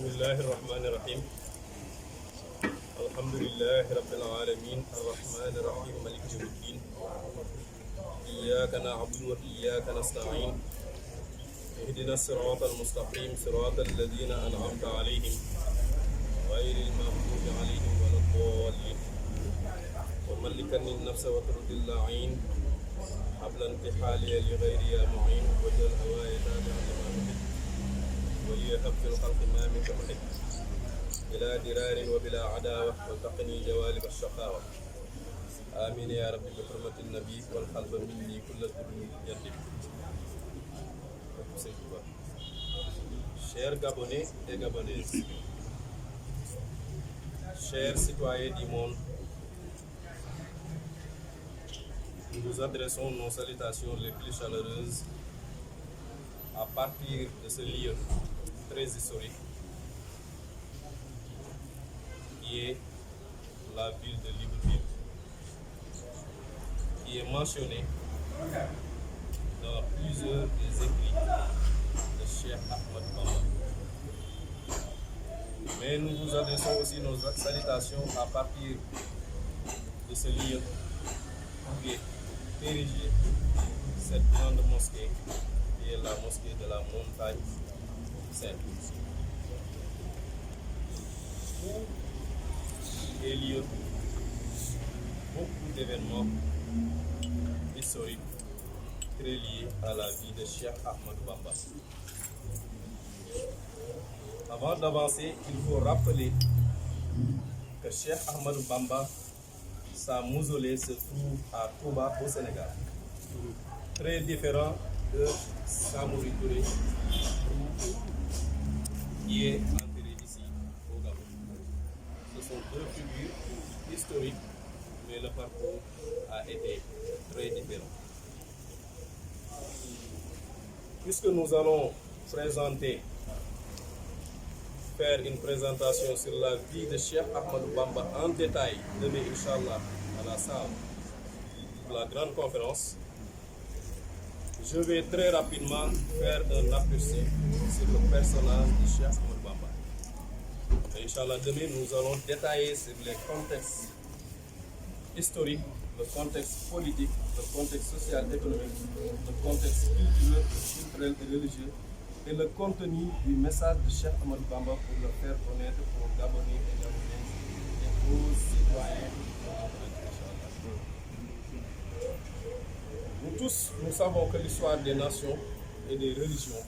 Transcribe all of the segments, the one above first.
Bismillahi rahmani rahim. Alhamdulillahi rabbil alamin. Arrahmani rahim. Maliki yawmiddin. Iyyaka na'budu wa iyyaka nasta'in. Ihdina as-siratal mustaqim. Siratal ladzina an'amta alayhim ghayril maghdubi alayhim waladdallin. Wa malikan an-nafsa wa turdil la'in. Hablan tihaliya li ghayri ya mu'in. Wajal hawaya tabi'an lima nuhib. وليهب في الخلق ما منك محب بلا درار وبلا عداوة والتقني جوالب الشقاوة آمين يا رب بحرمة النبي والقلب مني كل الدنيا جدب. Chers Gabonais et Gabonaises, chers citoyens du monde, nous vous adressons nos salutations les plus chaleureuses à partir de ce lieu très historique qui est la ville de Libreville, qui est mentionnée dans plusieurs des écrits de Cheikh Ahmed Bamba. Mais nous vous adressons aussi nos salutations à partir de ce lieu où est érigée cette grande mosquée qui est la mosquée de la montagne sainte, où il y a lieu beaucoup d'événements historiques très liés à la vie de Cheikh Ahmed Bamba. Avant d'avancer, il faut rappeler que Cheikh Ahmed Bamba, sa mausolée se trouve à Touba au Sénégal, très différent de Samori Touré qui est enterré ici au Gabon. Ce sont deux figures historiques, mais le parcours a été très différent. Puisque nous allons faire une présentation sur la vie de Cheikh Ahmed Bamba en détail demain, Inch'Allah, à la salle pour la grande conférence, je vais très rapidement faire un aperçu sur le personnage de Cheikh Ahmed Bamba. Et Inch'Allah, demain, nous allons détailler sur les contextes historiques, le contexte politique, le contexte social, économique, le contexte culturel et religieux, et le contenu du message de Cheikh Ahmed Bamba pour le faire connaître aux Gabonais et Gabonaises et aux citoyens. Nous tous, nous savons que l'histoire des nations et des religions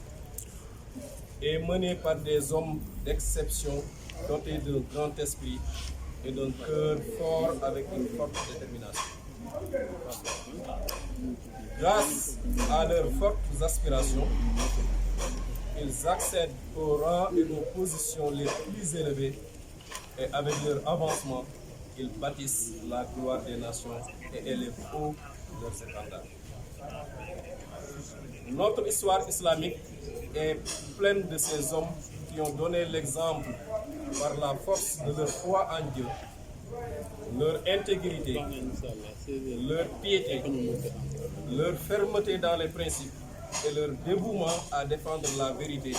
est menée par des hommes d'exception, dotés d'un grand esprit et d'un cœur fort avec une forte détermination. Grâce à leurs fortes aspirations, ils accèdent aux rangs et aux positions les plus élevées et avec leur avancement, ils bâtissent la gloire des nations et élèvent haut leurs étendards. Notre histoire islamique est pleine de ces hommes qui ont donné l'exemple par la force de leur foi en Dieu, leur intégrité, leur piété, leur fermeté dans les principes et leur dévouement à défendre la vérité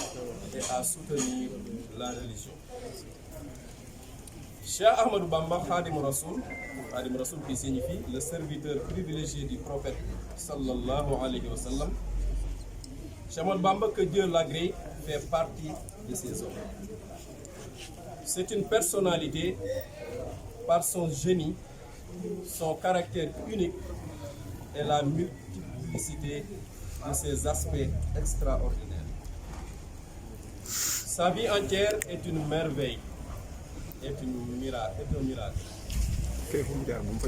et à soutenir la religion. Cheikh Ahmadou Bamba Khadim Rassoul qui signifie le serviteur privilégié du prophète sallallahu alayhi wa sallam. Cheikh Ahmadou Bamba, que Dieu l'agrée, fait partie de ces hommes. C'est une personnalité par son génie, son caractère unique et la multiplicité de ses aspects extraordinaires. Sa vie entière est une merveille, est un miracle.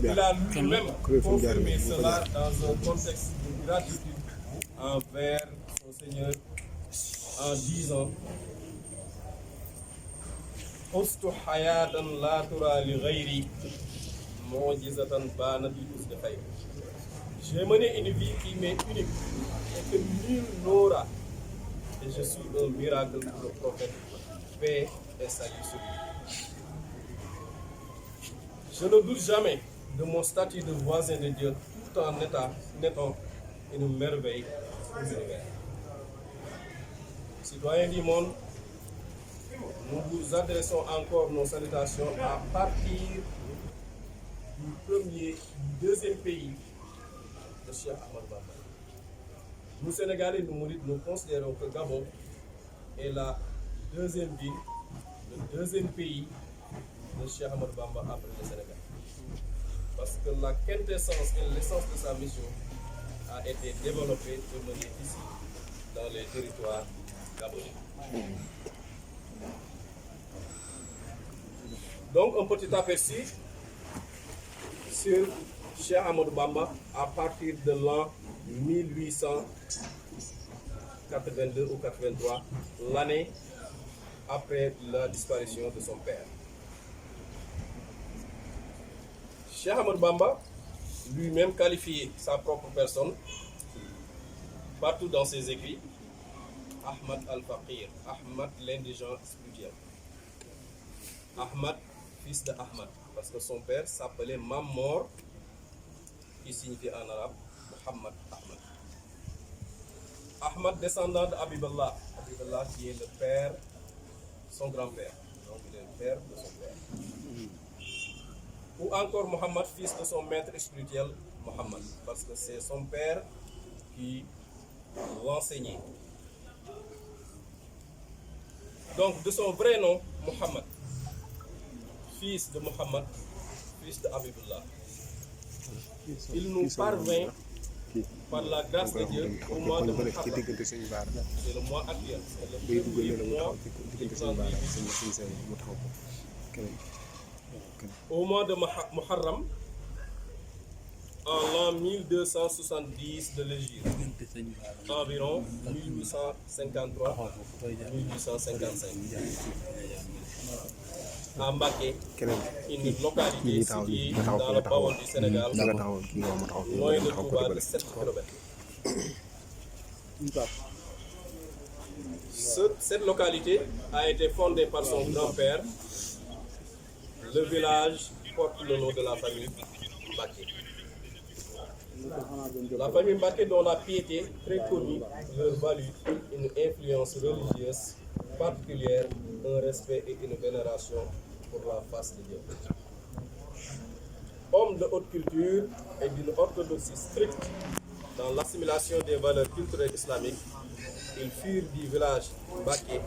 Il a lui-même confirmé cela dans un contexte de gratitude envers son Seigneur en disant: Ustu hayatan la tura li ghayri mu'jizatan banat li husni khayr. J'ai mené une vie qui m'est unique et que nul n'aura, et je suis un miracle pour le prophète, paix et salut sur lui. Je ne doute jamais de mon statut de voisin de Dieu, tout en étant une merveille pour l'univers. Citoyens du monde, nous vous adressons encore nos salutations à partir du deuxième pays de Cheikh Ahmadou Bamba. Nous, Sénégalais, nous Mourides, nous considérons que Gabon est la deuxième ville, le deuxième pays de Cheikh Ahmadou Bamba après le Sénégal. Parce que la quintessence et l'essence de sa mission a été développée et menée ici, dans les territoires gabonais. Donc, un petit aperçu sur Cheikh Ahmadou Bamba à partir de l'an 1882 ou 83, l'année après la disparition de son père. Cheikh Ahmadou Bamba lui-même qualifie sa propre personne partout dans ses écrits. Ahmad al-Faqir, Ahmad l'indigent spirituel. Ahmad, fils de Ahmad, parce que son père s'appelait Mammor, qui signifie en arabe Muhammad Ahmad. Ahmad, descendant de Habiballah, Habiballah qui est le père, son grand-père, donc il est le père de son père. Ou encore Muhammad, fils de son maître spirituel, Muhammad, parce que c'est son père qui l'enseignait. Donc, de son vrai nom, Muhammad, fils de Muhammad, fils de Habibullah. Il nous parvint, par la grâce de Dieu, au mois de Muharram. C'est le mois actuel, c'est le premier mois du calendrier. Au mois de Muharram, en l'an 1270 de l'Hégire, environ 1853-1855. À Mbaké, une localité située dans le Bawol du Sénégal, loin de Touba de 7 km. Cette localité a été fondée par son grand-père. Le village porte le nom de la famille Mbaké. La famille Mbaké, dont la piété très connue leur valut une influence religieuse particulière, un respect et une vénération pour la face de Dieu. Hommes de haute culture et d'une orthodoxie stricte dans l'assimilation des valeurs culturelles islamiques, ils firent du village Mbaké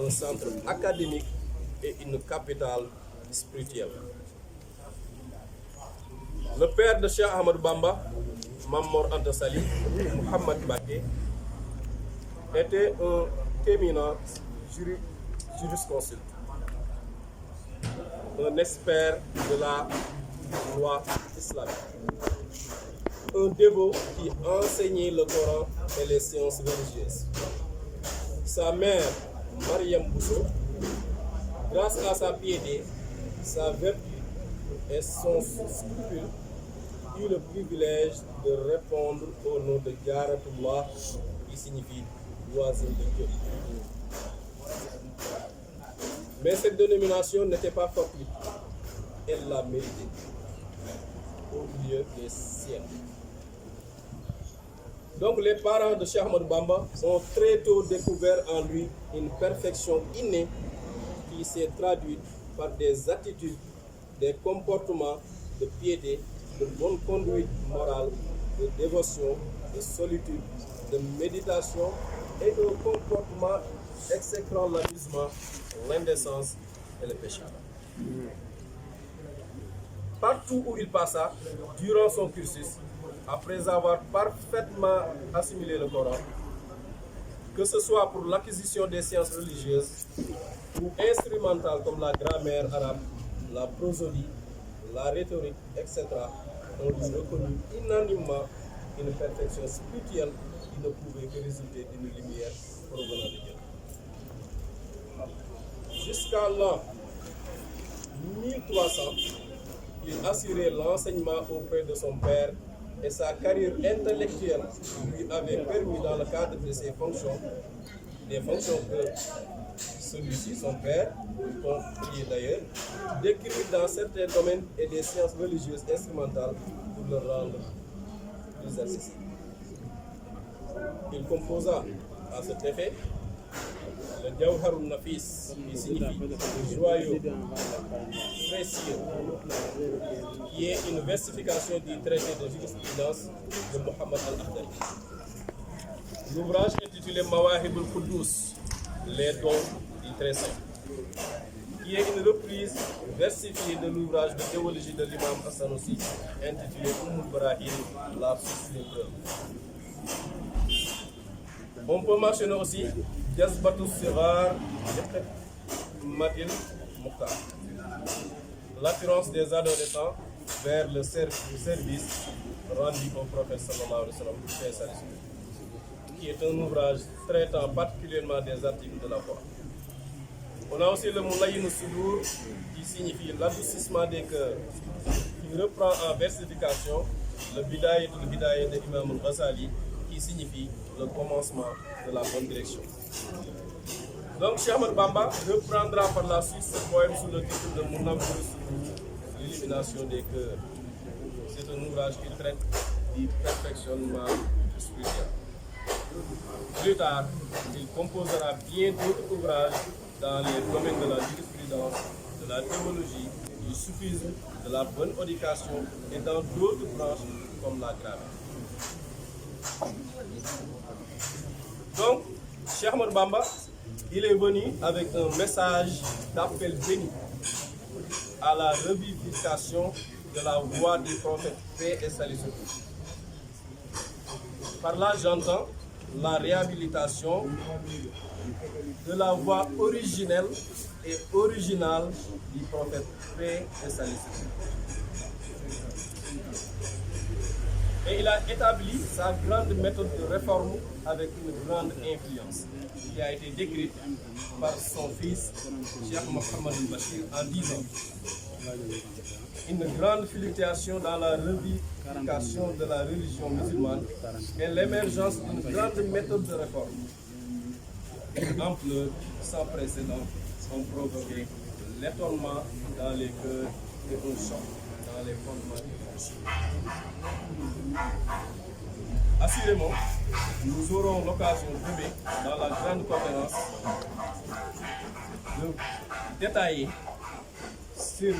un centre académique et une capitale spirituelle. Le père de Cheikh Ahmadou Bamba, Mammor Anta Sali, Muhammad Mbaké, était un éminent jurisconsulte, un expert de la loi islamique, un dévot qui enseignait le Coran et les sciences religieuses. Sa mère, Mariam Bousso, grâce à sa piété, sa vertu et son scrupule, eut le privilège de répondre au nom de Jaratullah, qui signifie voisine de Dieu. Mais cette dénomination n'était pas fortuite, elle l'a méritée au milieu des siècles. Donc les parents de Cheikh Ahmadou Bamba ont très tôt découvert en lui une perfection innée qui s'est traduite par des attitudes, des comportements de piété, de bonne conduite morale, de dévotion, de solitude, de méditation et de comportement exécrant l'amusement, l'indécence et le péché. Partout où il passa, durant son cursus, après avoir parfaitement assimilé le Coran, que ce soit pour l'acquisition des sciences religieuses ou instrumentales comme la grammaire arabe, la prosodie, la rhétorique, etc., on lui reconnut unanimement une perfection spirituelle qui ne pouvait que résulter d'une lumière provenant de Dieu. Jusqu'à l'an 1300, il assurait l'enseignement auprès de son père et sa carrière intellectuelle lui avait permis, dans le cadre de ses fonctions, des fonctions que celui-ci, son père, confiait d'ailleurs, d'écrire dans certains domaines et des sciences religieuses instrumentales pour le rendre plus accessible. Il composa à cet effet le Jawharun Nafis, qui signifie joyau précieux, qui est une versification du traité de jurisprudence de Mohammed al-Akhdari. L'ouvrage intitulé Mawahib al-Quddus, les dons du très saint, qui est une reprise versifiée de l'ouvrage de théologie de l'imam As-Sanusi intitulé Ibrahim, la source des preuves. On peut mentionner aussi Jazbatus Sighar Madil Mukhtar, l'attirance des adolescents vers le service rendu au prophète sallallahu alayhi wa sallam, qui est un ouvrage traitant particulièrement des articles de la foi. On a aussi le Moulayyin Soudour, qui signifie l'adoucissement des cœurs, qui reprend en versification le Bidayatul Hidayah de Imam al-Ghazali, qui signifie le commencement de la bonne direction. Donc Cheikh Ahmadou Bamba reprendra par la suite ce poème sous le titre de Mounawwirus Soudour, l'illumination des cœurs. C'est un ouvrage qui traite du perfectionnement spirituel. Plus tard, il composera bien d'autres ouvrages dans les domaines de la jurisprudence, de la théologie, du soufisme, de la bonne éducation et dans d'autres branches comme la grammaire. Donc, Cheikh Ahmadou Bamba, il est venu avec un message d'appel béni à la revivification de la voie du prophète, paix et salut sur tous. Par là, j'entends la réhabilitation de la voie originelle et originale du prophète, paix et salut sur tous. Et il a établi sa grande méthode de réforme avec une grande influence qui a été décrite par son fils, Cheikh Mohammed al-Bashir, en disant une grande fluctuation dans la revivification de la religion musulmane et l'émergence d'une grande méthode de réforme. Une ampleur sans précédent ont provoqué l'étonnement dans les cœurs et un choc dans les fondements du Assurément, nous aurons l'occasion demain, dans la grande conférence, de détailler sur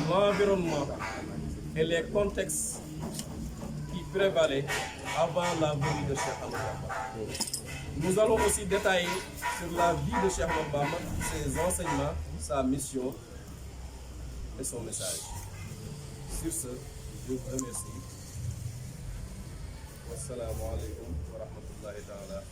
l'environnement et les contextes qui prévalaient avant la venue de Cheikh Ahmadou Bamba. Nous allons aussi détailler sur la vie de Cheikh Ahmadou Bamba, ses enseignements, sa mission et son message. Sur ce, je vous remercie. Wassalamu alaikum wa rahmatullahi ta'ala.